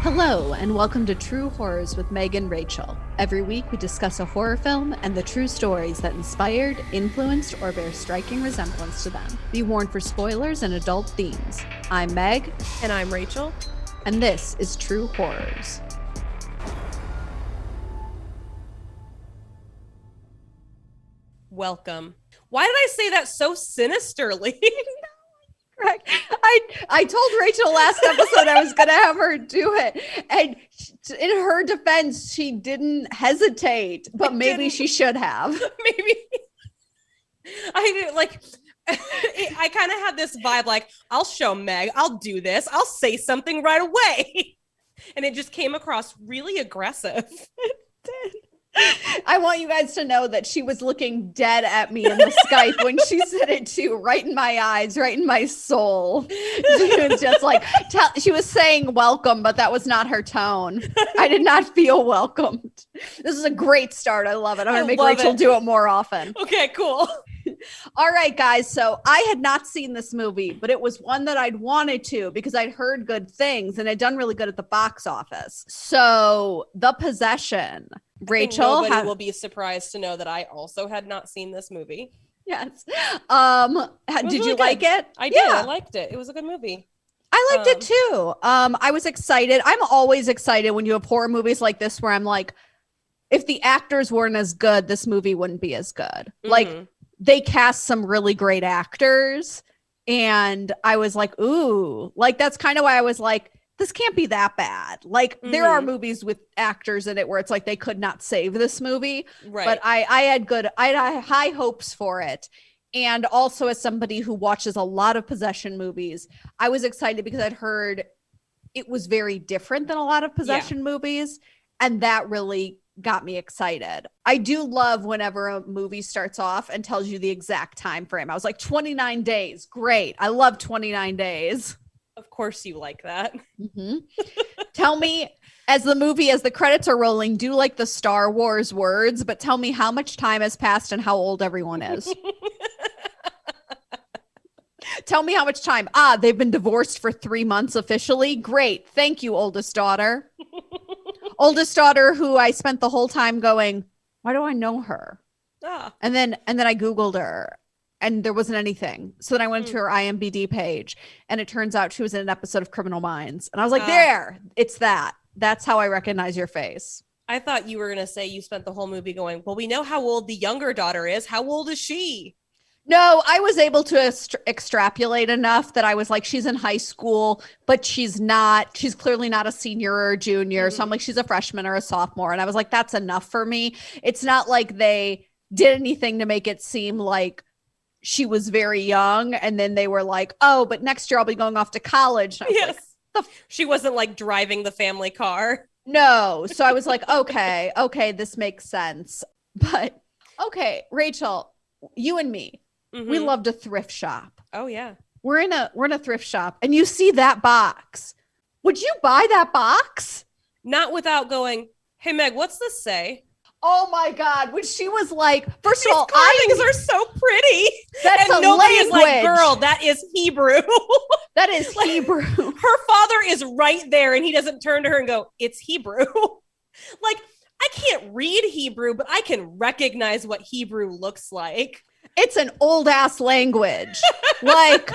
Hello, and welcome to True Horrors with Meg and Rachel. Every week we discuss a horror film and the true stories that inspired, influenced, or bear striking resemblance to them. Be warned for spoilers and adult themes. I'm Meg. And I'm Rachel. And this is True Horrors. Welcome. Why did I say that so sinisterly? Correct. I told Rachel last episode I was going to have her do it. And in her defense, she didn't hesitate, but maybe she should have. Maybe. I didn't like. I kind of had this vibe like, I'll show Meg, I'll do this, I'll say something right away. And it just came across really aggressive. It did. I want you guys to know that she was looking dead at me in the Skype when she said it too, right in my eyes, right in my soul. She was just like, she was saying welcome, but that was not her tone. I did not feel welcomed. This is a great start. I love it. I'm going to make Rachel do it more often. Okay, cool. All right, guys. So I had not seen this movie, but it was one that I'd wanted to because I'd heard good things and had done really good at the box office. So The Possession. Rachel, nobody will be surprised to know that I also had not seen this movie. Yes. Did you like it? I did. I liked it. It was a good movie. I liked it too. I was excited. I'm always excited when you have horror movies like this where I'm like, if the actors weren't as good, this movie wouldn't be as good. Mm-hmm. Like they cast some really great actors and I was like, ooh, like that's kind of why I was like, this can't be that bad. Like there are movies with actors in it where it's like they could not save this movie. Right. But I had high hopes for it. And also as somebody who watches a lot of possession movies, I was excited because I'd heard it was very different than a lot of possession movies. And that really got me excited. I do love whenever a movie starts off and tells you the exact time frame. I was like 29 days. Great. I love 29 days. Of course you like that. Mm-hmm. Tell me, as the credits are rolling, do like the Star Wars words, but tell me how much time has passed and how old everyone is. Tell me how much time. They've been divorced for 3 months officially. Great. Thank you, oldest daughter. Oldest daughter who I spent the whole time going, why do I know her? And then I Googled her. And there wasn't anything. So then I went to her IMDb page and it turns out she was in an episode of Criminal Minds. And I was like, there, it's that. That's how I recognize your face. I thought you were going to say you spent the whole movie going, well, we know how old the younger daughter is. How old is she? No, I was able to extrapolate enough that I was like, she's in high school, but she's clearly not a senior or a junior. Mm-hmm. So I'm like, she's a freshman or a sophomore. And I was like, that's enough for me. It's not like they did anything to make it seem like she was very young and then they were like, oh, but next year I'll be going off to college. Yes. Like, she wasn't like driving the family car. No. So I was like, okay, this makes sense. But okay, Rachel, you and me, we loved a thrift shop. Oh yeah. We're in a thrift shop and you see that box. Would you buy that box? Not without going, hey Meg, what's this say? Oh my God. When she was like, first These of all, carvings are so pretty. That's and a nobody language. Is like, girl, that is Hebrew. That is Hebrew. Her father is right there and he doesn't turn to her and go, it's Hebrew. Like, I can't read Hebrew, but I can recognize what Hebrew looks like. It's an old ass language. Like,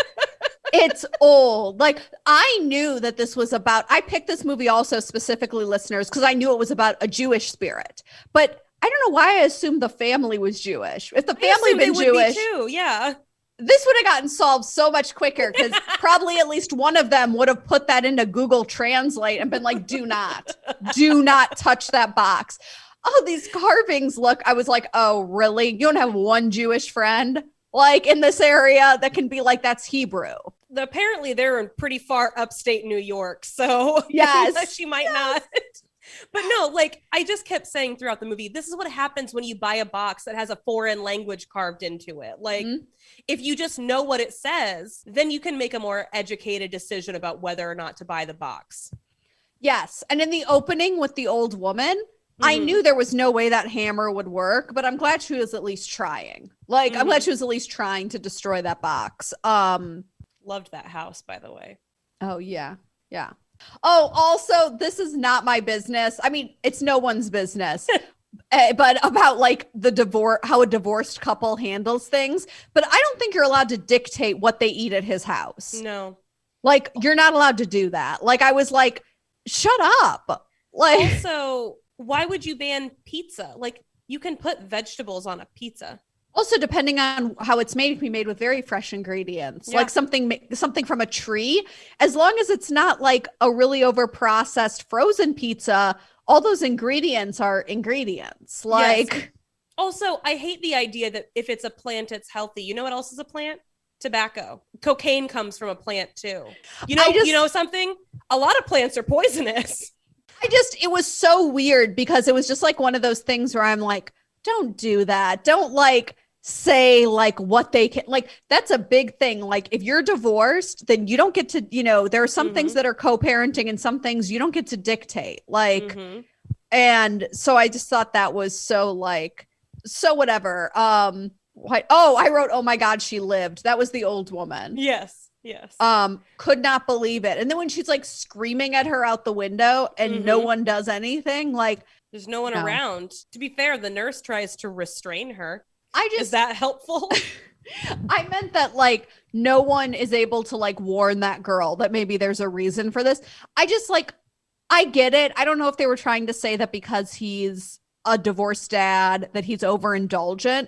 it's old. Like, I knew that this was about, I picked this movie also specifically, listeners, because I knew it was about a Jewish spirit. But I don't know why I assumed the family was Jewish. If the family had been Jewish, too, yeah, this would have gotten solved so much quicker because probably at least one of them would have put that into Google Translate and been like, do not touch that box. Oh, these carvings look, I was like, oh, really? You don't have one Jewish friend like in this area that can be like, that's Hebrew. Apparently they're in pretty far upstate New York. So yes, she might not. But no, like I just kept saying throughout the movie, this is what happens when you buy a box that has a foreign language carved into it. Like if you just know what it says, then you can make a more educated decision about whether or not to buy the box. Yes. And in the opening with the old woman, I knew there was no way that hammer would work, but I'm glad she was at least trying. Like, I'm glad she was at least trying to destroy that box. Loved that house, by the way. Oh, yeah. Yeah. Oh, also, this is not my business. I mean, it's no one's business. But about like the divorce, how a divorced couple handles things. But I don't think you're allowed to dictate what they eat at his house. No. Like, you're not allowed to do that. Like, I was like, shut up. Like, also, why would you ban pizza? Like, you can put vegetables on a pizza. also, depending on how it's made, it can be made with very fresh ingredients, like something from a tree. As long as it's not like a really over processed frozen pizza, all those ingredients are ingredients. Like, yes. Also, I hate the idea that if it's a plant, it's healthy. You know what else is a plant? Tobacco. Cocaine comes from a plant too. You know something? A lot of plants are poisonous. It was so weird because it was just like one of those things where I'm like, don't do that. Don't like say like what they can, like, that's a big thing. Like, if you're divorced, then you don't get to, there are some things that are co-parenting and some things you don't get to dictate. Like, and so I just thought that was so like, so whatever. I wrote, oh my God, she lived. That was the old woman. Yes. Could not believe it. And then when she's like screaming at her out the window and no one does anything, like, there's no one around. To be fair, the nurse tries to restrain her. Is that helpful? I meant that like no one is able to like warn that girl that maybe there's a reason for this. I just like, I get it. I don't know if they were trying to say that because he's a divorced dad that he's overindulgent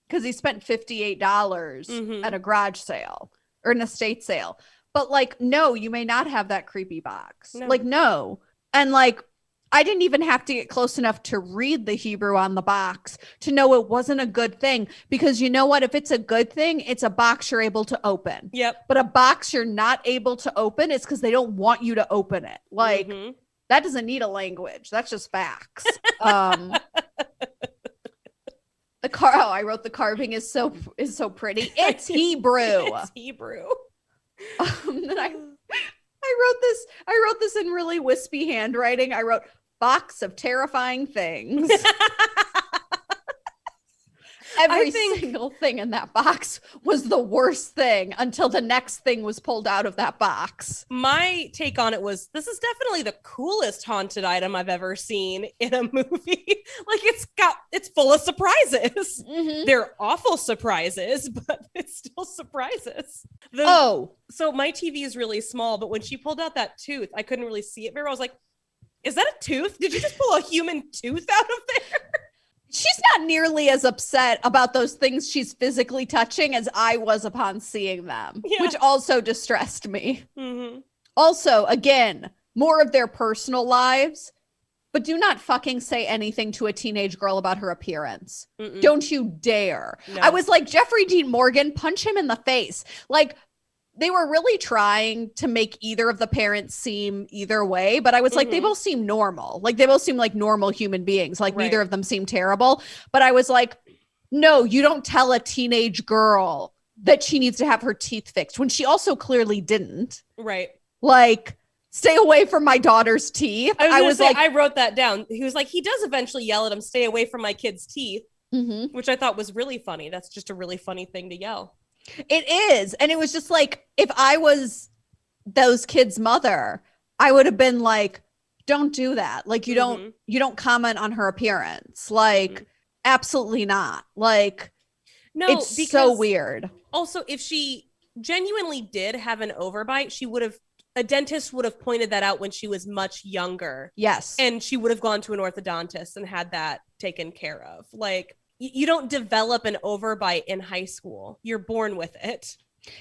because he spent $58 at a garage sale or an estate sale. But like, no, you may not have that creepy box. No. Like, no. And like, I didn't even have to get close enough to read the Hebrew on the box to know it wasn't a good thing. Because you know what? If it's a good thing, it's a box you're able to open. Yep. But a box you're not able to open, it's because they don't want you to open it. Like, that doesn't need a language. That's just facts. I wrote the carving is so pretty. It's Hebrew. It's Hebrew. Then I wrote this in really wispy handwriting. I wrote box of terrifying things. Every single thing in that box was the worst thing until the next thing was pulled out of that box. My take on it was, this is definitely the coolest haunted item I've ever seen in a movie. Like, it's full of surprises. They're awful surprises, but it's still surprises. So my TV is really small, but when she pulled out that tooth, I couldn't really see it very well. I was like, is that a tooth? Did you just pull a human tooth out of there? She's not nearly as upset about those things she's physically touching as I was upon seeing them, which also distressed me. Also, again, more of their personal lives, but do not fucking say anything to a teenage girl about her appearance. Don't you dare. No. I was like, Jeffrey Dean Morgan, punch him in the face. Like, they were really trying to make either of the parents seem either way, but I was like, they both seem normal. Like, they both seem like normal human beings. Like, neither of them seem terrible. But I was like, no, you don't tell a teenage girl that she needs to have her teeth fixed when she also clearly didn't. Right. Like, stay away from my daughter's teeth. I wrote that down. He was like, he does eventually yell at him, stay away from my kid's teeth, which I thought was really funny. That's just a really funny thing to yell. It is. And it was just like, if I was those kids' mother, I would have been like, don't do that. Like, you don't comment on her appearance. Like, absolutely not. Like, no, it's so weird. Also, if she genuinely did have an overbite, a dentist would have pointed that out when she was much younger. Yes. And she would have gone to an orthodontist and had that taken care of. Like, you don't develop an overbite in high school. You're born with it.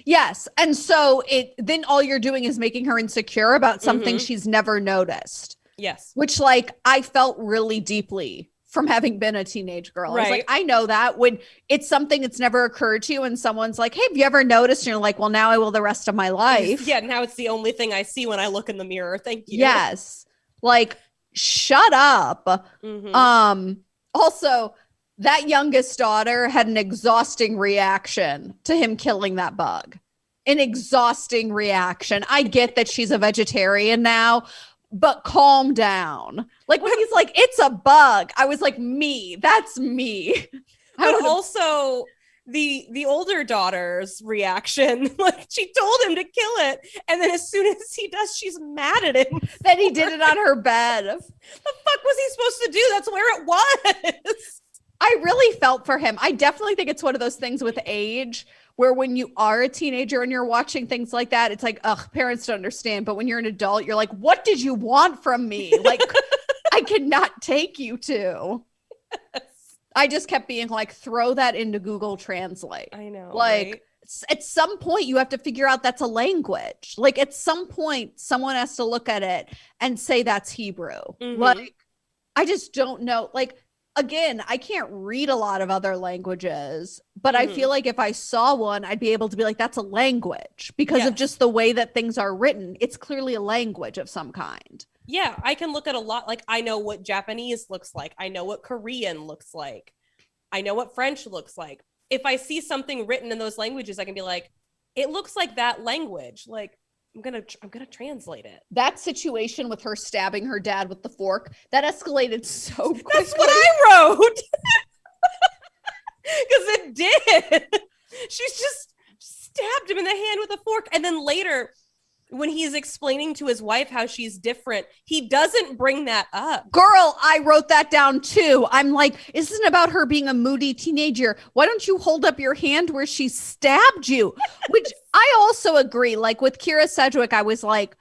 Yes. And so then all you're doing is making her insecure about something she's never noticed. Yes. Which, like, I felt really deeply from having been a teenage girl. Right. I was like, I know that when it's something that's never occurred to you and someone's like, hey, have you ever noticed? And you're like, well, now I will the rest of my life. Yeah. Now it's the only thing I see when I look in the mirror. Thank you. Yes. Like, shut up. Also, that youngest daughter had an exhausting reaction to him killing that bug. An exhausting reaction. I get that she's a vegetarian now, but calm down. Like, when he's like, it's a bug, I was like, that's me. But also, the older daughter's reaction, like she told him to kill it, and then as soon as he does, she's mad at him that he did it on her bed. The fuck was he supposed to do? That's where it was. I really felt for him. I definitely think it's one of those things with age where when you are a teenager and you're watching things like that, it's like, ugh, parents don't understand. But when you're an adult, you're like, what did you want from me? Like, I cannot take you to. I just kept being like, throw that into Google Translate. I know. Like, right? At some point, you have to figure out that's a language. Like, at some point, someone has to look at it and say that's Hebrew. Like, I just don't know. Like, again, I can't read a lot of other languages, but I feel like if I saw one, I'd be able to be like, that's a language because of just the way that things are written. It's clearly a language of some kind. Yeah, I can look at a lot. Like, I know what Japanese looks like. I know what Korean looks like. I know what French looks like. If I see something written in those languages, I can be like, it looks like that language. Like, I'm gonna translate it. That situation with her stabbing her dad with the fork, that escalated so quickly. That's what I wrote. Because it did. She's just stabbed him in the hand with a fork. And then later, when he's explaining to his wife how she's different, he doesn't bring that up. Girl, I wrote that down too. I'm like, this isn't about her being a moody teenager. Why don't you hold up your hand where she stabbed you? Which I also agree. Like with Kira Sedgwick, I was like,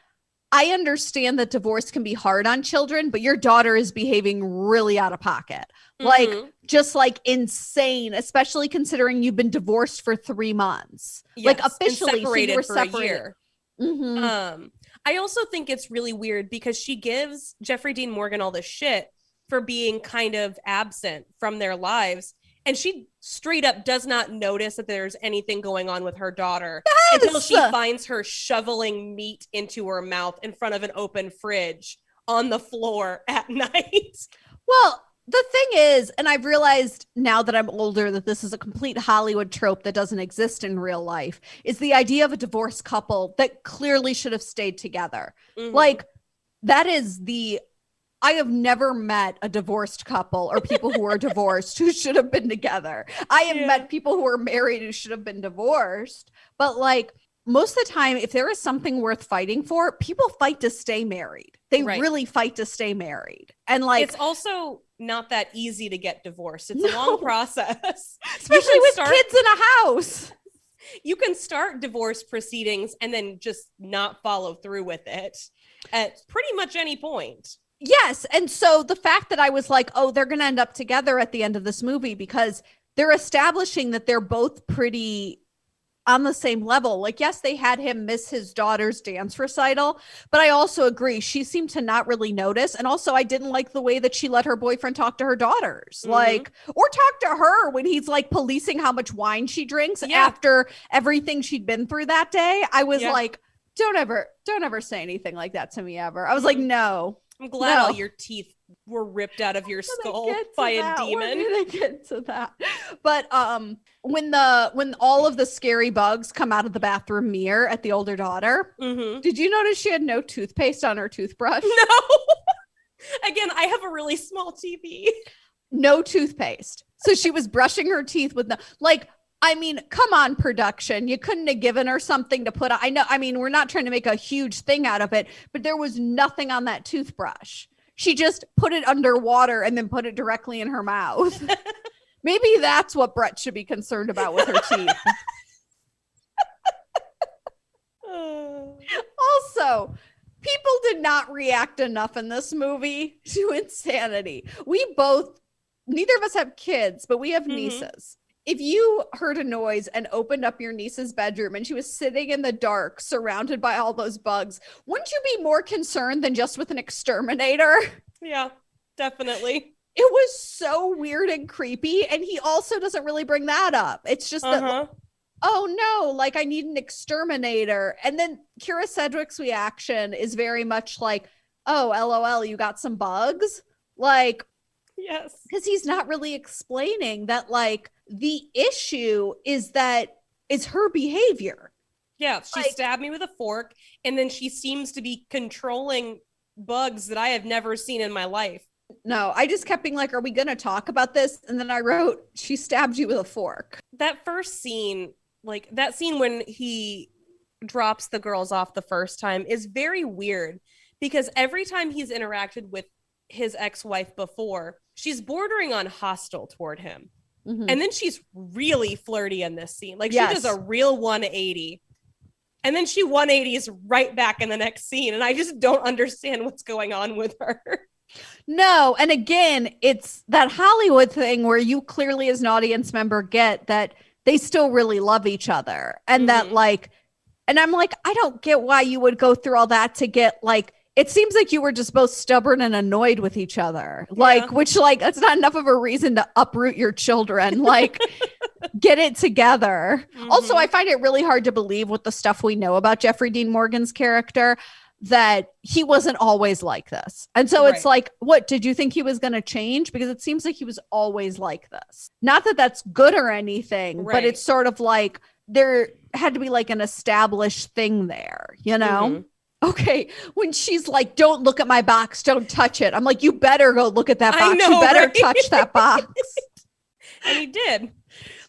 I understand that divorce can be hard on children, but your daughter is behaving really out of pocket. Like, just like insane, especially considering you've been divorced for 3 months. Yes, like officially separated so for a year. I also think it's really weird because she gives Jeffrey Dean Morgan all this shit for being kind of absent from their lives. And she straight up does not notice that there's anything going on with her daughter until she finds her shoveling meat into her mouth in front of an open fridge on the floor at night. Well, the thing is, and I've realized now that I'm older that this is a complete Hollywood trope that doesn't exist in real life, is the idea of a divorced couple that clearly should have stayed together. Like, that is I have never met a divorced couple or people who are divorced who should have been together. I have met people who are married who should have been divorced. But like, most of the time, if there is something worth fighting for, people fight to stay married. They really fight to stay married. And like, it's also not that easy to get divorced. It's a long process. Especially with kids in a house. You can start divorce proceedings and then just not follow through with it at pretty much any point. Yes. And so the fact that I was like, oh, they're going to end up together at the end of this movie because they're establishing that they're both pretty on the same level. Like, yes, they had him miss his daughter's dance recital, but I also agree she seemed to not really notice. And also I didn't like the way that she let her boyfriend talk to her daughters, like, or talk to her when he's like policing how much wine she drinks after everything she'd been through that day. I was like, don't ever say anything like that to me ever. I was like, no. I'm glad all your teeth were ripped out of your skull by a demon. We're gonna get to that. But when all of the scary bugs come out of the bathroom mirror at the older daughter, did you notice she had no toothpaste on her toothbrush? No. Again, I have a really small TV. No toothpaste. So she was brushing her teeth with I mean, come on, production. You couldn't have given her something to put on. I mean, we're not trying to make a huge thing out of it, but there was nothing on that toothbrush. She just put it underwater and then put it directly in her mouth. Maybe that's what Brett should be concerned about with her teeth. Also, people did not react enough in this movie to insanity. Neither of us have kids, but we have nieces. If you heard a noise and opened up your niece's bedroom and she was sitting in the dark, surrounded by all those bugs, wouldn't you be more concerned than just with an exterminator? Yeah, definitely. It was so weird and creepy. And he also doesn't really bring that up. It's just that, oh no, like I need an exterminator. And then Kira Sedgwick's reaction is very much like, oh, LOL, you got some bugs? Like, yes. Because he's not really explaining that, like, the issue is her behavior. Yeah, she stabbed me with a fork, and then she seems to be controlling bugs that I have never seen in my life. No, I just kept being like, are we going to talk about this? And then I wrote, she stabbed you with a fork. That first scene, like that scene when he drops the girls off the first time is very weird because every time he's interacted with his ex-wife before, she's bordering on hostile toward him. Mm-hmm. And then she's really flirty in this scene. Like, yes. She does a real 180. And then she 180s right back in the next scene. And I just don't understand what's going on with her. No. And again, it's that Hollywood thing where you clearly as an audience member get that they still really love each other. And that like, and I'm like, I don't get why you would go through all that to get like, it seems like you were just both stubborn and annoyed with each other. Like, which like, that's not enough of a reason to uproot your children. Like, get it together. Also, I find it really hard to believe with the stuff we know about Jeffrey Dean Morgan's character that he wasn't always like this. And so it's like, what, did you think he was going to change? Because it seems like he was always like this. Not that that's good or anything, but it's sort of like there had to be like an established thing there, you know? Okay, when she's like, don't look at my box, don't touch it. I'm like, you better go look at that box. Know, you better touch that box. And he did.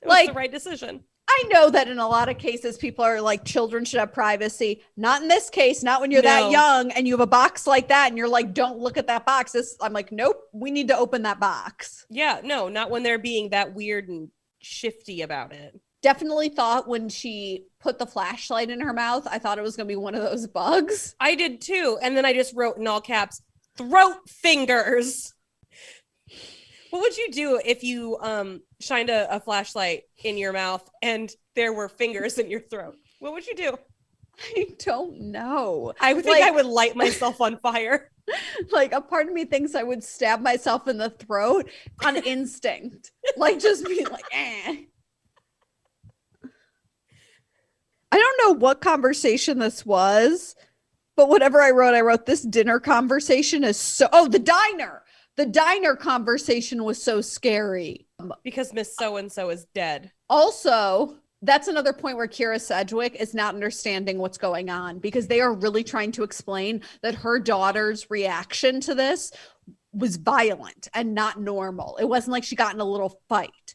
It was the right decision. I know that in a lot of cases, people are like, children should have privacy. Not in this case, not when you're that young and you have a box like that and you're like, don't look at that box. I'm like, nope, we need to open that box. Yeah, no, not when they're being that weird and shifty about it. Definitely thought when she put the flashlight in her mouth, I thought it was going to be one of those bugs. I did too. And then I just wrote in all caps, throat fingers. What would you do if you shined a flashlight in your mouth and there were fingers in your throat? What would you do? I don't know. I would think I would light myself on fire. Like a part of me thinks I would stab myself in the throat on instinct. Like just be like, eh. I don't know what conversation this was, but whatever I wrote this dinner conversation is so, the diner conversation was so scary. Because Miss So-and-so is dead. Also, that's another point where Kira Sedgwick is not understanding what's going on because they are really trying to explain that her daughter's reaction to this was violent and not normal. It wasn't like she got in a little fight.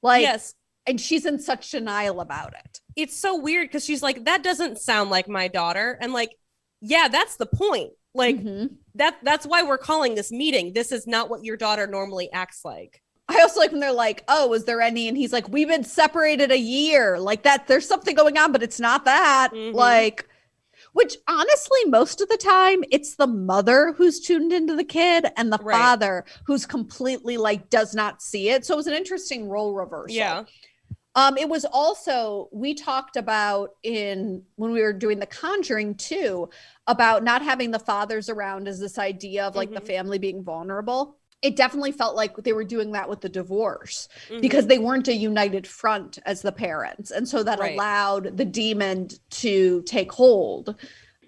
Like, yes. And she's in such denial about it. It's so weird because she's like, that doesn't sound like my daughter. And like, yeah, that's the point. Like that's why we're calling this meeting. This is not what your daughter normally acts like. I also like when they're like, oh, was there any? And he's like, we've been separated a year. Like that, there's something going on, but it's not that. Like, which honestly, most of the time, it's the mother who's tuned into the kid and the father who's completely like does not see it. So it was an interesting role reversal. Yeah. It was also, we talked about when we were doing The Conjuring 2 about not having the fathers around as this idea of like the family being vulnerable. It definitely felt like they were doing that with the divorce because they weren't a united front as the parents. And so that allowed the demon to take hold.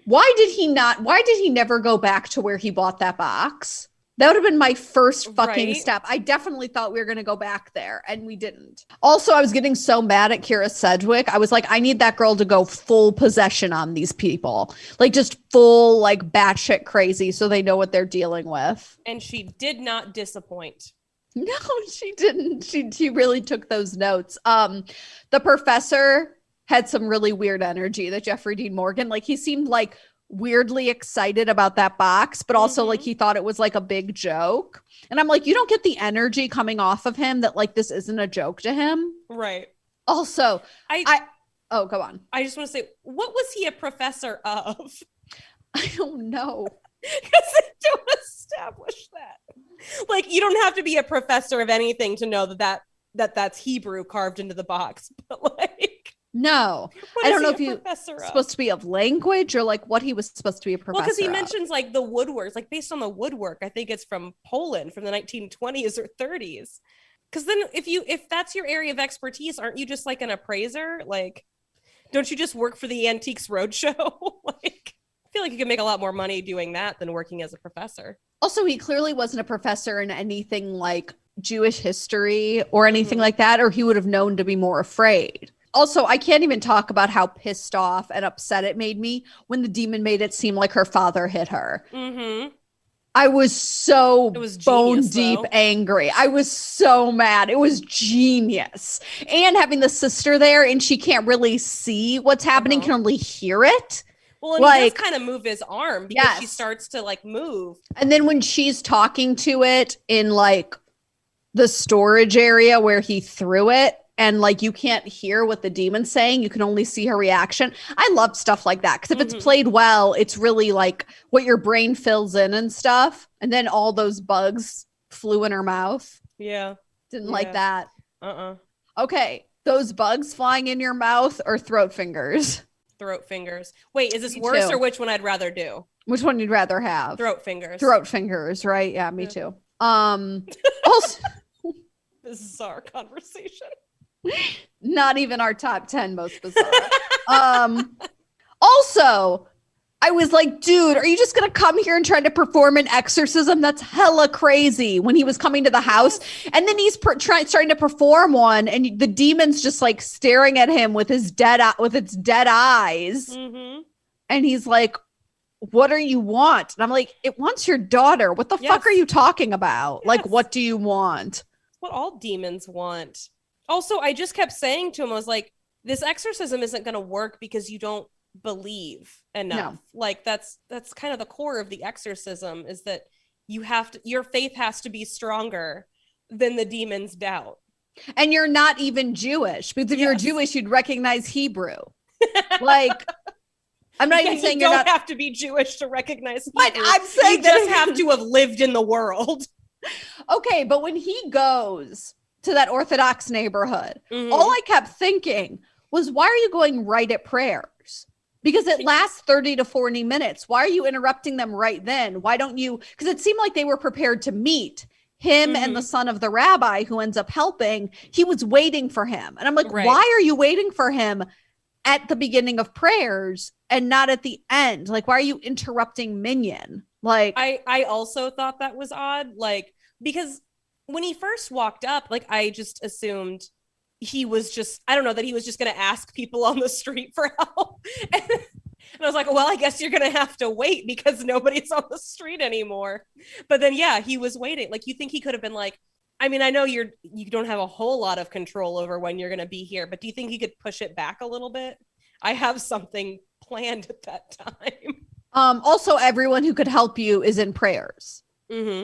Why did he never go back to where he bought that box? That would have been my first fucking step. I definitely thought we were going to go back there and we didn't. Also, I was getting so mad at Kira Sedgwick. I was like, I need that girl to go full possession on these people. Like just full like batshit crazy so they know what they're dealing with. And she did not disappoint. No, she didn't. She really took those notes. The professor had some really weird energy that Jeffrey Dean Morgan, like he seemed like weirdly excited about that box, but also like he thought it was like a big joke. And I'm like, you don't get the energy coming off of him that like this isn't a joke to him. Right. Also, oh, go on. I just want to say, what was he a professor of? I don't know. Because they don't establish that. Like, you don't have to be a professor of anything to know that's Hebrew carved into the box. But like, no, I don't know if he's supposed to be of language or like what he was supposed to be a professor. Well, because he mentions like the woodworks, like based on the woodwork, I think it's from Poland from the 1920s or 30s. Because then if that's your area of expertise, aren't you just like an appraiser? Like, don't you just work for the Antiques Roadshow? Like, I feel like you can make a lot more money doing that than working as a professor. Also, he clearly wasn't a professor in anything like Jewish history or anything like that, or he would have known to be more afraid. Also, I can't even talk about how pissed off and upset it made me when the demon made it seem like her father hit her. I was so bone deep though. angry. I was so mad. It was genius. And having the sister there and she can't really see what's happening, can only hear it. Well, and he does kind of move his arm because she starts to like move. And then when she's talking to it in like the storage area where he threw it, and like you can't hear what the demon's saying, you can only see her reaction. I love stuff like that because if it's played well, it's really like what your brain fills in and stuff. And then all those bugs flew in her mouth. Yeah. Didn't like that. Okay. Those bugs flying in your mouth or throat fingers? Throat fingers. Wait, is this worse or which one I'd rather do? Which one you'd rather have? Throat fingers. Throat fingers, right? Yeah, me too. Also, this is our conversation. Not even our top 10 most bizarre. Also, I was like, dude, are you just going to come here and try to perform an exorcism? That's hella crazy. When he was coming to the house and then he's starting to perform one and the demon's just like staring at him with its dead eyes. And he's like, what do you want? And I'm like, it wants your daughter. What the fuck are you talking about? Like, what do you want? What all demons want. Also, I just kept saying to him, I was like, this exorcism isn't going to work because you don't believe enough. No. Like that's kind of the core of the exorcism, is that your faith has to be stronger than the demon's doubt. And you're not even Jewish, because if you're Jewish, you'd recognize Hebrew. Like, I'm not even saying you don't have to be Jewish to recognize Hebrew. But I'm saying you just have to have lived in the world. Okay, but when he goes to that Orthodox neighborhood, all I kept thinking was, why are you going right at prayers? Because it lasts 30 to 40 minutes. Why are you interrupting them right then? Why don't you? Because it seemed like they were prepared to meet him and the son of the rabbi who ends up helping. He was waiting for him. And I'm like, why are you waiting for him at the beginning of prayers and not at the end? Like, why are you interrupting Minion? Like, I also thought that was odd. Like, because when he first walked up, like, I just assumed he was just, I don't know, that he was just going to ask people on the street for help. And I was like, well, I guess you're going to have to wait because nobody's on the street anymore. But then, yeah, he was waiting. Like, you think he could have been like, I mean, I know you don't have a whole lot of control over when you're going to be here, but do you think he could push it back a little bit? I have something planned at that time. Also, everyone who could help you is in prayers.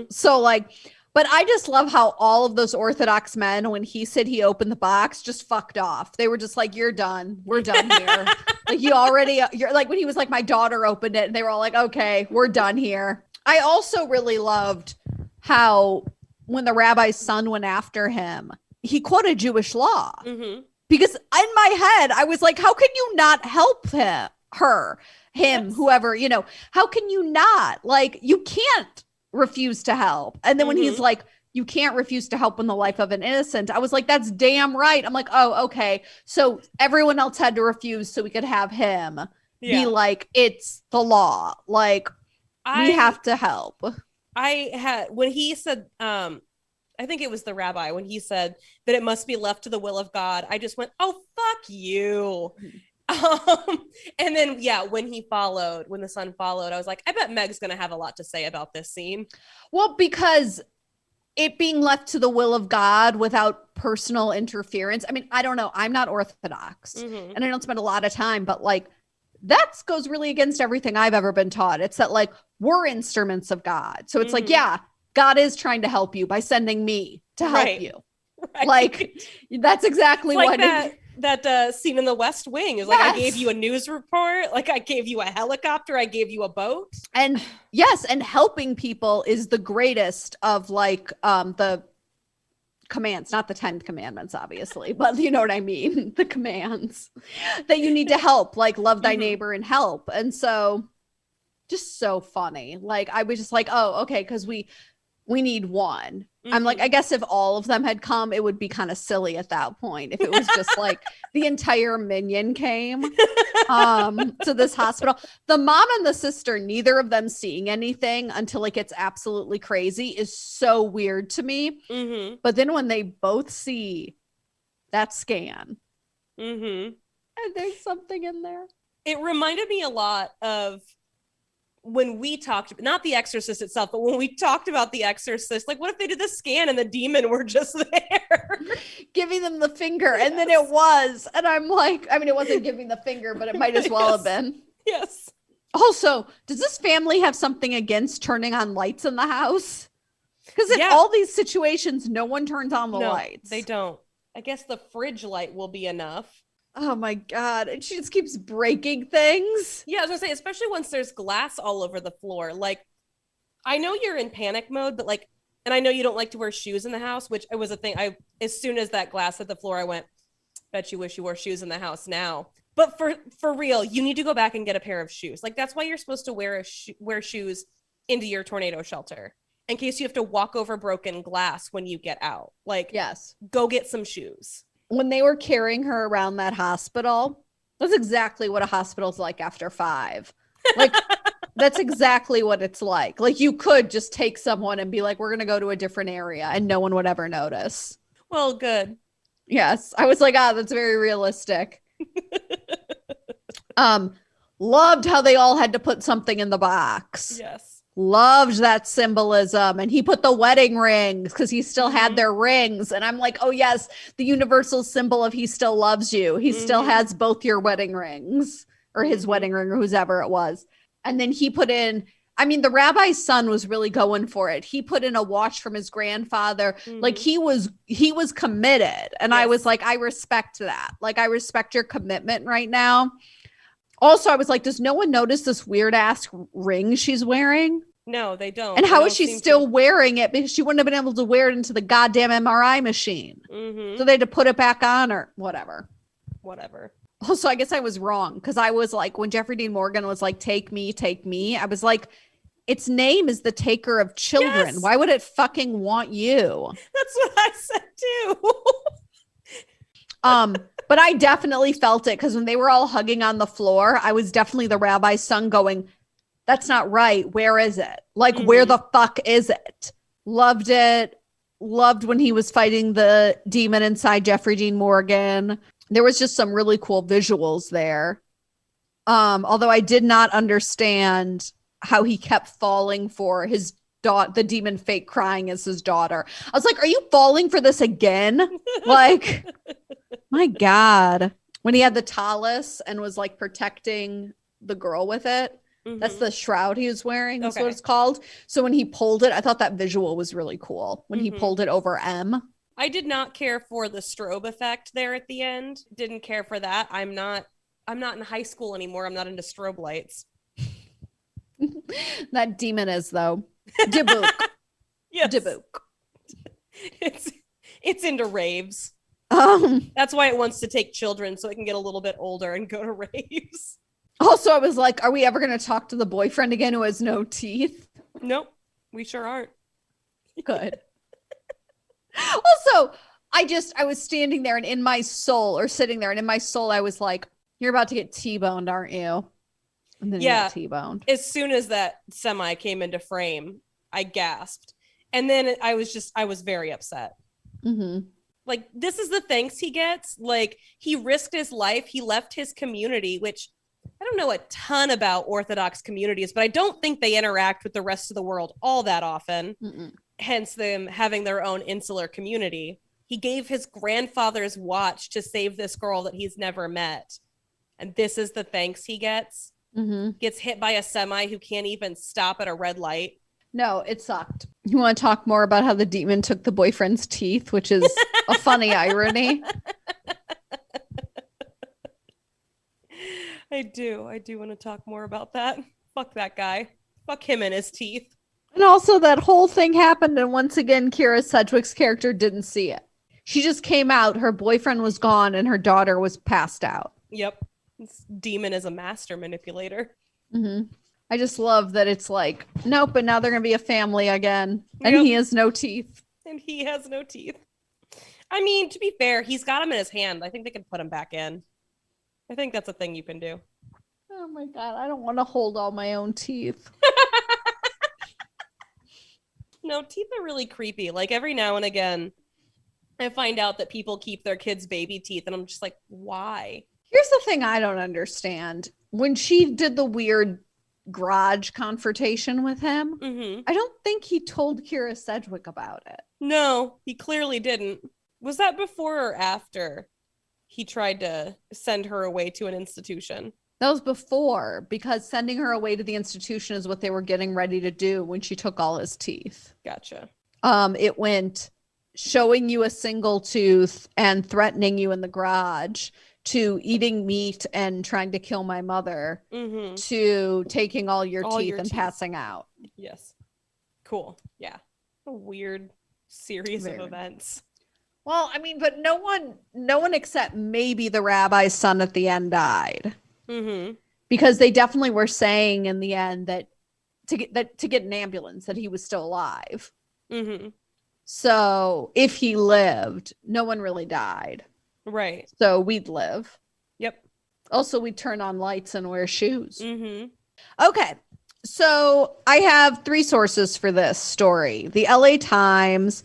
So like, but I just love how all of those Orthodox men, when he said he opened the box, just fucked off. They were just like, you're done. We're done here. Like, you're like, when he was like, my daughter opened it, and they were all like, okay, we're done here. I also really loved how when the rabbi's son went after him, he quoted Jewish law. Because in my head, I was like, how can you not help him, whoever, how can you not? Like, you can't refuse to help. And then when he's like, you can't refuse to help in the life of an innocent, I was like, that's damn right. I'm like, oh, okay. So everyone else had to refuse so we could have him be like, it's the law. Like, we have to help. When he said, I think it was the rabbi, when he said that it must be left to the will of God, I just went, oh, fuck you. And then, when the son followed, I was like, I bet Meg's going to have a lot to say about this scene. Well, because it being left to the will of God without personal interference. I mean, I don't know. I'm not Orthodox and I don't spend a lot of time, but like, that goes really against everything I've ever been taught. It's that like, we're instruments of God. So it's like, God is trying to help you by sending me to help you. Right. Like, that's exactly like what that scene in The West Wing is. Like, I gave you a news report, like I gave you a helicopter, I gave you a boat. And and helping people is the greatest of like the commands, not the 10 commandments, obviously, but you know what I mean? The commands that you need to help, like love thy neighbor and help. And so just so funny. Like, I was just like, oh, okay, because we need one. I'm like, I guess if all of them had come, it would be kind of silly at that point. If it was just like the entire Minion came to this hospital. The mom and the sister, neither of them seeing anything until it gets absolutely crazy, is so weird to me. But then when they both see that scan, and there's something in there. It reminded me a lot of when we talked, not The Exorcist itself, but when we talked about The Exorcist, like, what if they did the scan and the demon were just there? Giving them the finger. Yes. And then it was. And I'm like, I mean, it wasn't giving the finger, but it might as well have been. Yes. Also, does this family have something against turning on lights in the house? Because in all these situations, no one turns on the lights. They don't. I guess the fridge light will be enough. Oh my God. And she just keeps breaking things. Yeah, I was gonna say, especially once there's glass all over the floor. Like, I know you're in panic mode, but like, and I know you don't like to wear shoes in the house, which it was a thing. As soon as that glass hit the floor, I went, bet you wish you wore shoes in the house now. But for real, you need to go back and get a pair of shoes. Like, that's why you're supposed to wear shoes into your tornado shelter, in case you have to walk over broken glass when you get out. Like, yes, go get some shoes. When they were carrying her around that hospital, that's exactly what a hospital's like after 5. Like, that's exactly what it's like. Like, you could just take someone and be like, we're going to go to a different area, and no one would ever notice. Well, good. Yes. I was like, that's very realistic. Loved how they all had to put something in the box. Yes. Loved that symbolism. And he put the wedding rings because he still had their rings. And I'm like, oh yes, the universal symbol of he still loves you. He still has both your wedding rings, or his wedding ring, or whoever it was. And then he put in, I mean, the rabbi's son was really going for it. He put in a watch from his grandfather. Like, he was committed. And I was like, I respect that. Like, I respect your commitment right now. Also, I was like, does no one notice this weird ass ring she's wearing? No, they don't. And how is she still wearing it? Because she wouldn't have been able to wear it into the goddamn MRI machine. So they had to put it back on, or whatever. Also, I guess I was wrong, because I was like, when Jeffrey Dean Morgan was like, take me, I was like, its name is the taker of children. Yes. Why would it fucking want you? That's what I said too. But I definitely felt it, because when they were all hugging on the floor, I was definitely the rabbi's son going, that's not right. Where is it? Like, where the fuck is it? Loved it. Loved when he was fighting the demon inside Jeffrey Dean Morgan. There was just some really cool visuals there. Although I did not understand how he kept falling for his the demon fake crying as his daughter. I was like, are you falling for this again? Like, my God. When he had the talus and was like protecting the girl with it. That's the shroud he was wearing. That's what it's called. So when he pulled it, I thought that visual was really cool. When he pulled it over M. I did not care for the strobe effect there at the end. Didn't care for that. I'm not in high school anymore. I'm not into strobe lights. That demon is, though. Dibbuk. Yes. Dibbuk. It's into raves. That's why it wants to take children, so it can get a little bit older and go to raves. Also, I was like, are we ever going to talk to the boyfriend again who has no teeth? Nope. We sure aren't. Good. Also, I was standing there, and in my soul, I was like, you're about to get T-boned, aren't you? And then yeah, T-boned. As soon as that semi came into frame, I gasped. And then I was very upset. Like, this is the thanks he gets. Like, he risked his life. He left his community, which I don't know a ton about Orthodox communities, but I don't think they interact with the rest of the world all that often. Hence them having their own insular community. He gave his grandfather's watch to save this girl that he's never met. And this is the thanks he gets. Gets hit by a semi who can't even stop at a red light. No, it sucked. You want to talk more about how the demon took the boyfriend's teeth, which is a funny irony. I do want to talk more about that. Fuck that guy. Fuck him and his teeth. And also that whole thing happened, and once again, Kira Sedgwick's character didn't see it. She just came out, her boyfriend was gone, and her daughter was passed out. Yep. This demon is a master manipulator. I just love that it's like, nope, but now they're going to be a family again. And he has no teeth. And he has no teeth. I mean, to be fair, he's got him in his hand. I think they can put him back in. I think that's a thing you can do. Oh my God, I don't want to hold all my own teeth. No, teeth are really creepy. Like, every now and again, I find out that people keep their kids' baby teeth, and I'm just like, why? Here's the thing I don't understand. When she did the weird garage confrontation with him. Mm-hmm. I don't think he told Kira Sedgwick about it. No, he clearly didn't. Was that before or after he tried to send her away to an institution? That was before, because sending her away to the institution is what they were getting ready to do when she took all his teeth. Gotcha. It went showing you a single tooth and threatening you in the garage, to eating meat and trying to kill my mother, to taking all your teeth and passing out. Yes. Cool. Yeah. A weird series of events. Well, I mean, but no one except maybe the rabbi's son at the end died. Mm-hmm. Because they definitely were saying in the end that to get an ambulance, that he was still alive. Mm-hmm. So if he lived, no one really died. Right. So we'd live. Yep. Also, we'd turn on lights and wear shoes. Mm-hmm. Okay. So I have 3 sources for this story. The LA Times,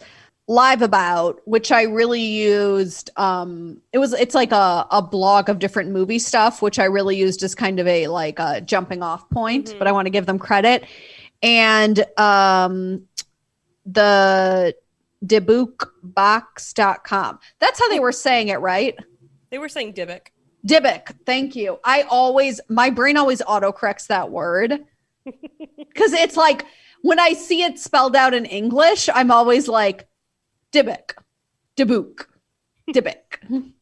Live About, which I really used. It's like a blog of different movie stuff, which I really used as kind of a jumping off point, but I want to give them credit. And the dibbukbox.com. That's how they were saying it, right? They were saying Dibbuk. Dibbuk. Thank you. My brain always autocorrects that word. Because it's like, when I see it spelled out in English, I'm always like, Dibbuk, Dibbuk, Dibbuk.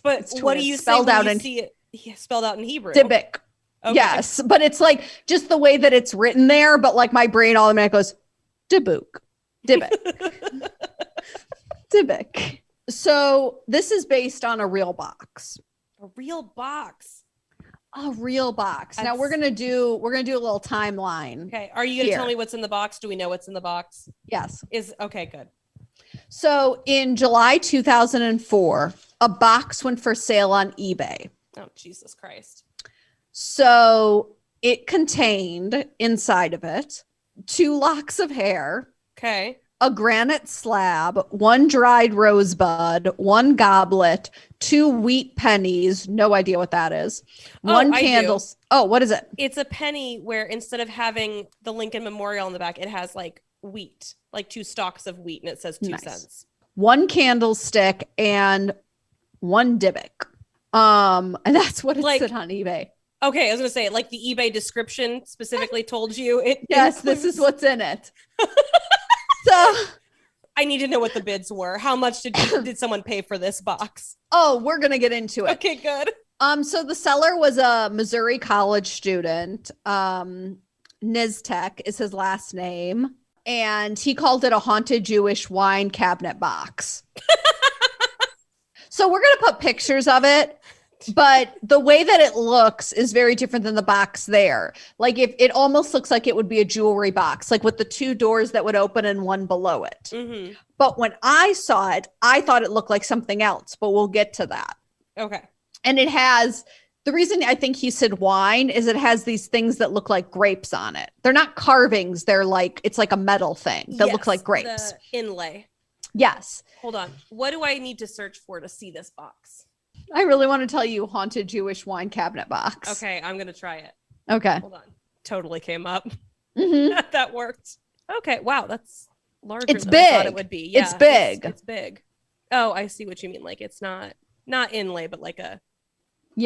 But what do you say when you see it spelled out in Hebrew? Dibbuk. Okay. Yes, but it's like just the way that it's written there, but like my brain automatically goes, Dibbuk, Dibbuk, Dibbuk. So this is based on a real box. A real box. A real box. Now we're gonna do a little timeline. Okay. Are you gonna tell me what's in the box? Do we know what's in the box? Yes. Okay, good. So in July 2004, a box went for sale on eBay. Oh, Jesus Christ. So it contained inside of it 2 locks of hair. Okay. A granite slab, 1 dried rosebud, 1 goblet, 2 wheat pennies. No idea what that is. 1 candle. Oh, what is it? It's a penny where instead of having the Lincoln Memorial on the back, it has like wheat, like 2 stalks of wheat, and it says 2 cents. 1 candlestick and 1 Dibbuk. And that's what it said on eBay. Okay, I was gonna say, like the eBay description specifically told you it. Yes, this is what's in it. So I need to know what the bids were. How much did someone pay for this box? Oh, we're gonna get into it. Okay, good. So the seller was a Missouri college student. Niztek is his last name, and he called it a haunted Jewish wine cabinet box. So we're gonna put pictures of it. But the way that it looks is very different than the box there. Like if it almost looks like it would be a jewelry box, like with the 2 doors that would open and 1 below it. Mm-hmm. But when I saw it, I thought it looked like something else, but we'll get to that. Okay. And it has, the reason I think he said wine is it has these things that look like grapes on it. They're not carvings. They're like, it's like a metal thing that looks like grapes. The inlay. Yes. Hold on. What do I need to search for to see this box? I really want to tell you haunted Jewish wine cabinet box. Okay, I'm going to try it. Okay. Hold on. Totally came up. Mm-hmm. That worked. Okay, wow, that's larger it's than big. I thought it would be. Yeah, it's big. It's big. Oh, I see what you mean. Like it's not inlay, but like a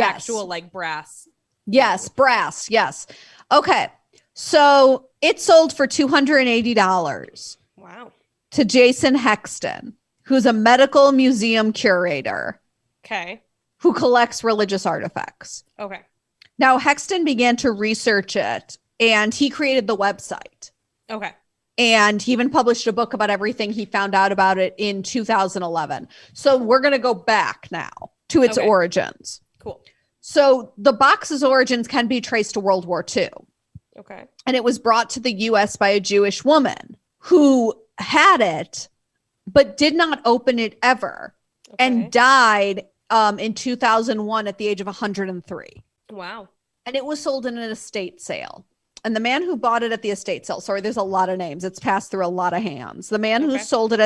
actual like brass. Yes, brass. Yes. Okay. So it sold for $280. Wow. To Jason Hexton, who's a medical museum curator. Okay. Who collects religious artifacts. Okay. Now, Hexton began to research it, and he created the website. Okay. And he even published a book about everything he found out about it in 2011. So we're going to go back now to its origins. Cool. So the box's origins can be traced to World War II. Okay. And it was brought to the U.S. by a Jewish woman who had it, but did not open it ever, and died in 2001 at the age of 103. Wow. And it was sold in an estate sale. And the man who bought it at the estate sale, sorry, there's a lot of names. It's passed through a lot of hands. The man who sold it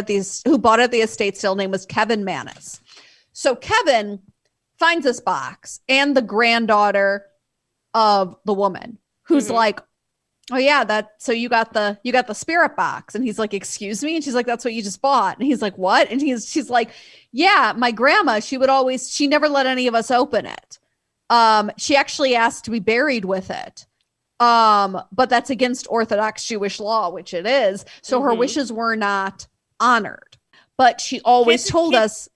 who bought it at the estate sale name was Kevin Manis. So Kevin finds this box and the granddaughter of the woman who's like, oh yeah, so you got the spirit box. And he's like, excuse me? And she's like, that's what you just bought. And he's like, what? And she's like, yeah, my grandma, she never let any of us open it. She actually asked to be buried with it. But that's against Orthodox Jewish law, which it is. So her wishes were not honored. But she always told us.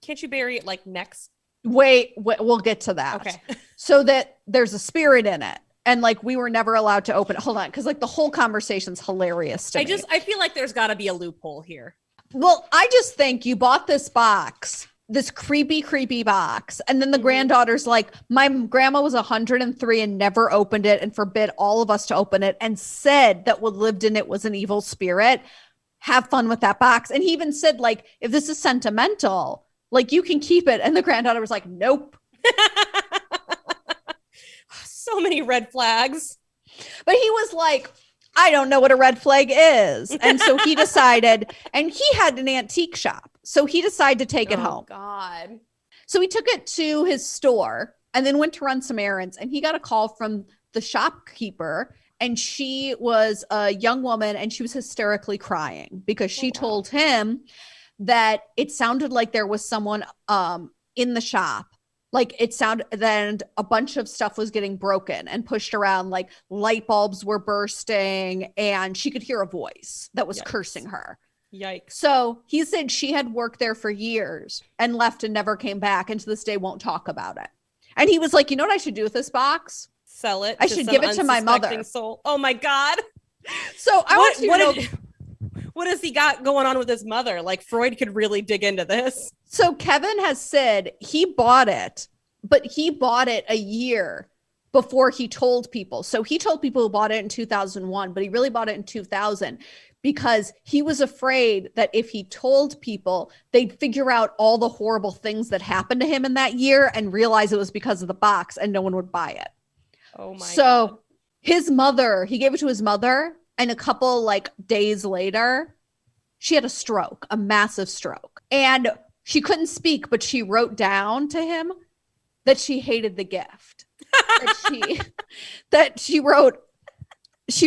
Can't you bury it like next? Wait, we'll get to that. Okay. So that there's a spirit in it. And like, we were never allowed to open it. Hold on. Cause like the whole conversation's hilarious to me. I feel like there's gotta be a loophole here. Well, I just think you bought this box, this creepy box. And then the granddaughter's like, my grandma was 103 and never opened it and forbid all of us to open it and said that what lived in it was an evil spirit. Have fun with that box. And he even said, like, if this is sentimental, like you can keep it. And the granddaughter was like, nope. So many red flags. But he was like, I don't know what a red flag is. And so he decided, and he had an antique shop. So he decided to take it home. God. So he took it to his store and then went to run some errands. And he got a call from the shopkeeper. And she was a young woman and she was hysterically crying because she told him that it sounded like there was someone in the shop. Like it sounded, then a bunch of stuff was getting broken and pushed around, like light bulbs were bursting, and she could hear a voice that was cursing her. Yikes. So he said she had worked there for years and left and never came back, and to this day won't talk about it. And he was like, you know what I should do with this box? Sell it. I should give it to my mother. Soul. Oh my God. So I want you to know. What has he got going on with his mother? Like Freud could really dig into this. So Kevin has said he bought it, but he bought it a year before he told people. So he told people who bought it in 2001, but he really bought it in 2000 because he was afraid that if he told people, they'd figure out all the horrible things that happened to him in that year and realize it was because of the box and no one would buy it. Oh my God. So his mother, he gave it to his mother. And a couple like days later, she had a stroke, a massive stroke. And she couldn't speak, but she wrote down to him that she hated the gift. that she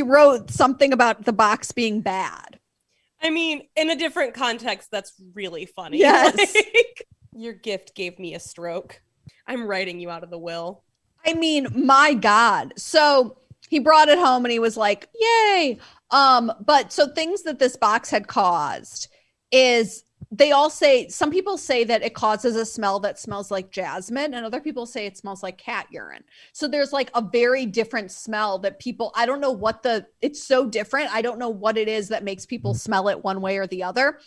wrote something about the box being bad. I mean, in a different context, that's really funny. Yes. Like, your gift gave me a stroke. I'm writing you out of the will. I mean, my God. So he brought it home and he was like, yay. But so things that this box had caused is some people say that it causes a smell that smells like jasmine, and other people say it smells like cat urine. So there's like a very different smell that I don't know it's so different. I don't know what it is that makes people smell it one way or the other.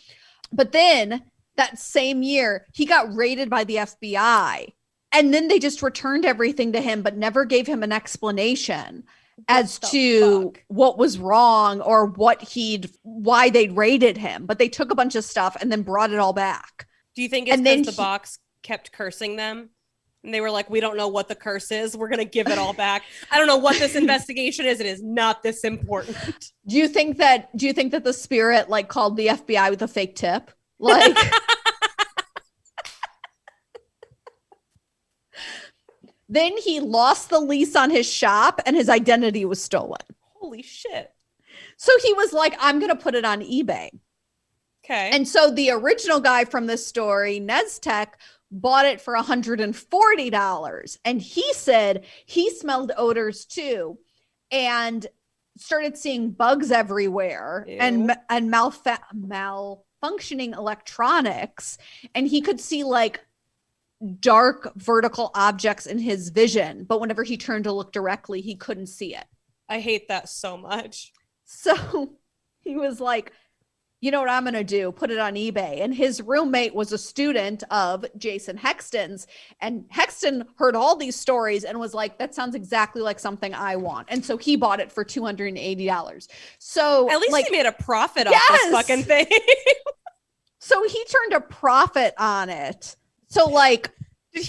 But then that same year, he got raided by the FBI, and then they just returned everything to him, but never gave him an explanation as to what was wrong or why they'd raided him. But they took a bunch of stuff and then brought it all back. Do you think it's because the box kept cursing them? And they were like, we don't know what the curse is. We're going to give it all back. I don't know what this investigation is. It is not this important. Do you think that the spirit like called the FBI with a fake tip? Like, then he lost the lease on his shop and his identity was stolen. Holy shit. So he was like, I'm going to put it on eBay. Okay. And so the original guy from this story, Neztec, bought it for $140. And he said he smelled odors too and started seeing bugs everywhere. Ew. and malfunctioning electronics. And he could see like dark vertical objects in his vision, but whenever he turned to look directly, he couldn't see it. I hate that so much. So he was like, you know what I'm going to do? Put it on eBay. And his roommate was a student of Jason Hexton's. And Hexton heard all these stories and was like, that sounds exactly like something I want. And so he bought it for $280. So at least like, he made a profit off this fucking thing. So he turned a profit on it. So like, did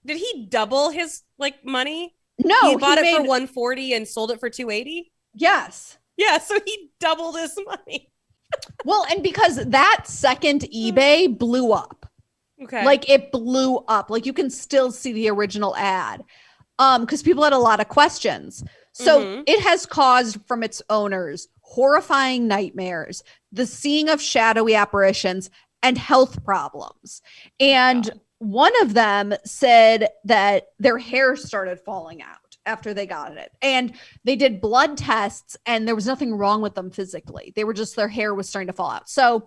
he double his like money? No, he bought it for $140 and sold it for $280. Yes. Yeah. So he doubled his money. Well, and because that second eBay blew up. Okay. Like it blew up. Like you can still see the original ad. Because people had a lot of questions. So it has caused from its owners horrifying nightmares, the seeing of shadowy apparitions, and health problems. And one of them said that their hair started falling out after they got it. And they did blood tests and there was nothing wrong with them physically. They were just, their hair was starting to fall out. So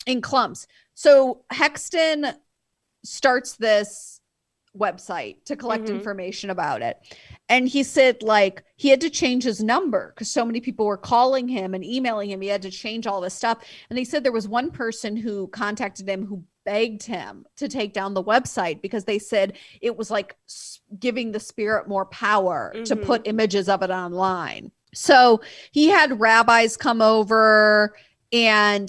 in clumps. So Hexton starts this website to collect information about it. And he said like he had to change his number because so many people were calling him and emailing him. He had to change all this stuff. And he said there was one person who contacted him who begged him to take down the website because they said it was like giving the spirit more power to put images of it online. So he had rabbis come over and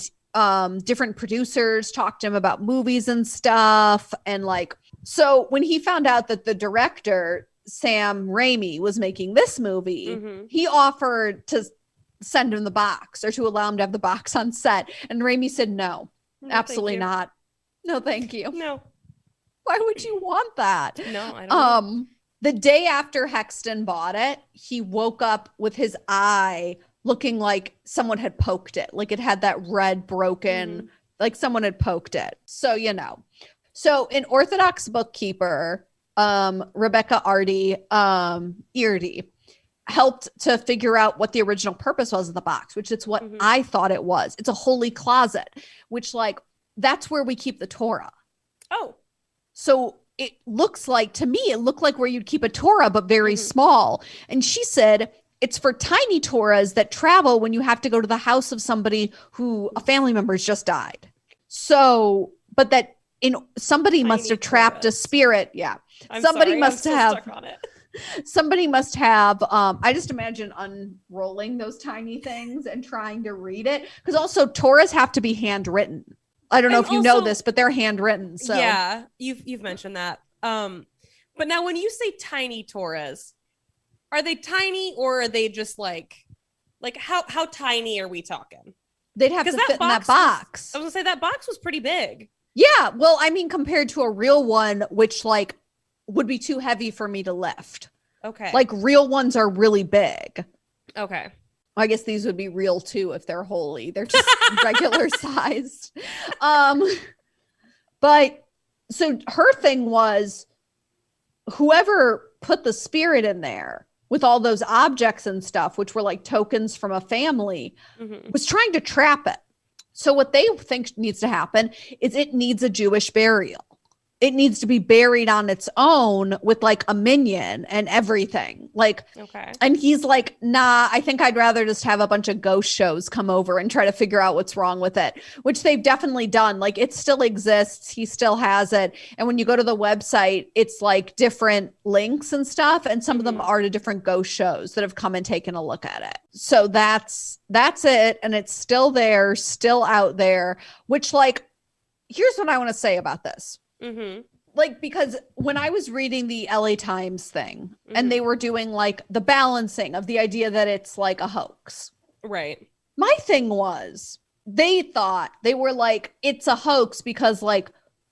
different producers talked to him about movies and stuff. And like, so when he found out that the director, Sam Raimi, was making this movie, he offered to send him the box or to allow him to have the box on set. And Raimi said, no, absolutely not. No, thank you. No. Why would you want that? No, I don't know. The day after Hexton bought it, he woke up with his eye looking like someone had poked it. Like it had that red broken, like someone had poked it. So, you know. So an Orthodox bookkeeper, Rebecca Eardy, helped to figure out what the original purpose was of the box, which is what I thought it was. It's a holy closet, which like, that's where we keep the Torah. Oh. So it looks like, to me, it looked like where you'd keep a Torah, but very small. And she said, it's for tiny Torahs that travel when you have to go to the house of somebody who a family member's just died. So, but that somebody tiny must have trapped a spirit. Yeah. Somebody must have. Somebody must have, I just imagine unrolling those tiny things and trying to read it. Because also Torahs have to be handwritten. I don't know if you know this, but they're handwritten. So yeah, you've mentioned that. But now when you say tiny Torahs, are they tiny or are they just like how tiny are we talking? They'd have to fit in that box. I was gonna say that box was pretty big. Yeah, well, I mean, compared to a real one, which like would be too heavy for me to lift. Okay. Like real ones are really big. Okay. I guess these would be real too if they're holy. They're just regular sized. But so her thing was whoever put the spirit in there with all those objects and stuff, which were like tokens from a family, was trying to trap it. So what they think needs to happen is it needs a Jewish burial. It needs to be buried on its own with like a minion and everything. Like, and he's like, nah, I think I'd rather just have a bunch of ghost shows come over and try to figure out what's wrong with it, which they've definitely done. Like it still exists. He still has it. And when you go to the website, it's like different links and stuff. And some of them are to different ghost shows that have come and taken a look at it. So that's it. And it's still there, still out there, which like, here's what I want to say about this. Like, because when I was reading the LA Times thing and they were doing like the balancing of the idea that it's like a hoax. Right. My thing was they thought they were like, it's a hoax because like,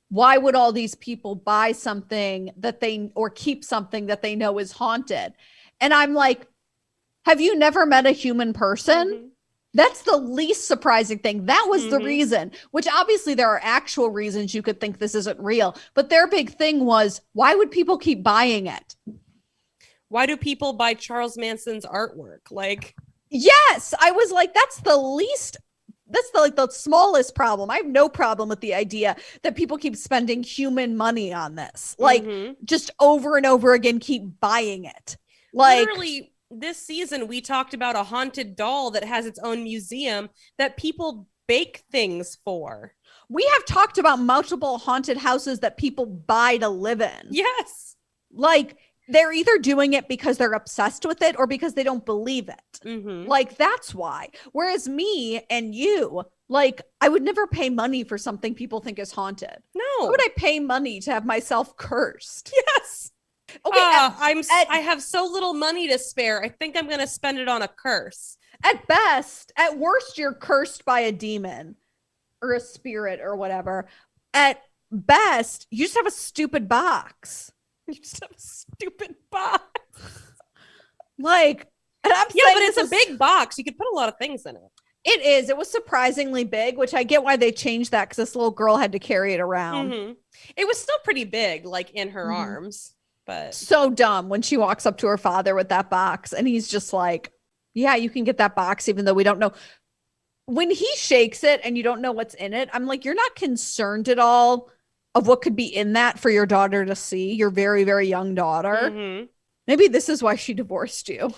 why would all these people buy something that or keep something that they know is haunted? And I'm like, have you never met a human person? That's the least surprising thing. That was the reason, which obviously there are actual reasons you could think this isn't real. But their big thing was, why would people keep buying it? Why do people buy Charles Manson's artwork? Like, yes, I was like, that's the smallest problem. I have no problem with the idea that people keep spending human money on this. Like just over and over again, keep buying it. Like literally, this season, we talked about a haunted doll that has its own museum that people bake things for. We have talked about multiple haunted houses that people buy to live in. Yes. Like they're either doing it because they're obsessed with it or because they don't believe it. Like that's why. Whereas me and you, like I would never pay money for something people think is haunted. No. Why would I pay money to have myself cursed? Yes. Okay, I have so little money to spare. I think I'm going to spend it on a curse. At best, at worst, you're cursed by a demon or a spirit or whatever. At best, you just have a stupid box. You just have a stupid box. Like, And I'm Yeah, saying but it's a big box. You could put a lot of things in it. It is. It was surprisingly big, which I get why they changed that because this little girl had to carry it around. Mm-hmm. It was still pretty big, like in her arms. But so dumb when she walks up to her father with that box and he's just like, yeah, you can get that box even though we don't know. When he shakes it and you don't know what's in it, I'm like, you're not concerned at all of what could be in that for your daughter to see, your very, very young daughter. Maybe this is why she divorced you.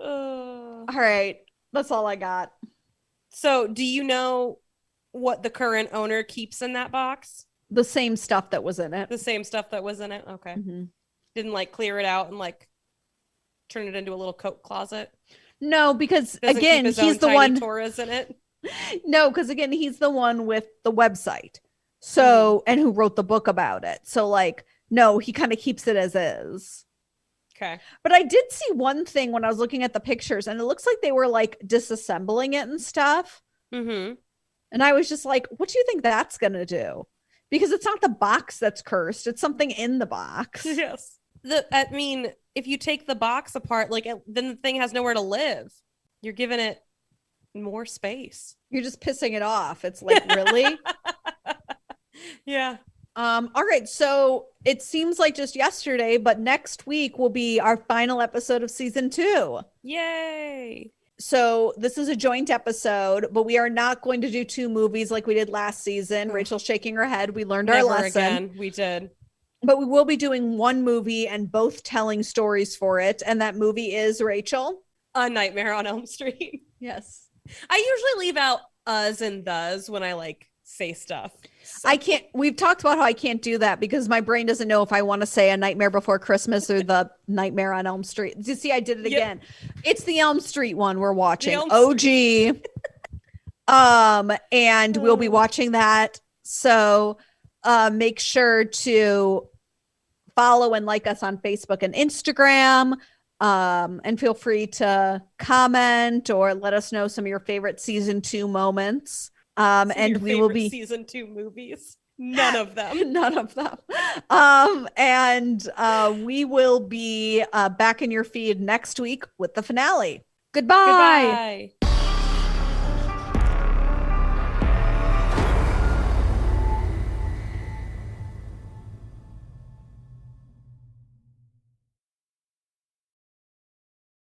All right. That's all I got. So do you know what the current owner keeps in that box? The same stuff that was in it. The same stuff that was in it? Okay. Didn't like clear it out and like turn it into a little coat closet? No, because Doesn't again, he's the one. Torahs in it? No, because again, he's the one with the website. So, and who wrote the book about it. So like, no, he kind of keeps it as is. Okay. But I did see one thing when I was looking at the pictures and it looks like they were like disassembling it and stuff. And I was just like, what do you think that's going to do? Because it's not the box that's cursed. It's something in the box. Yes. I mean, if you take the box apart, like then the thing has nowhere to live. You're giving it more space. You're just pissing it off. It's like, really? Yeah. All right. So it seems like just yesterday, but next week will be our final episode of season 2. Yay. So this is a joint episode, but we are not going to do 2 movies like we did last season. Rachel's shaking her head. We learned our lesson. Again. We did. But we will be doing one movie and both telling stories for it. And that movie is, Rachel? A Nightmare on Elm Street. Yes. I usually leave out us and thes when I like say stuff. So. I can't. We've talked about how I can't do that because my brain doesn't know if I want to say A Nightmare Before Christmas or the Nightmare on Elm Street. You see, I did it again. It's the Elm Street one we're watching. OG. And we'll be watching that. So make sure to follow and like us on Facebook and Instagram. And feel free to comment or let us know some of your favorite season 2 moments. And we will be season 2 movies. None of them. None of them. And we will be back in your feed next week with the finale. Goodbye. Goodbye.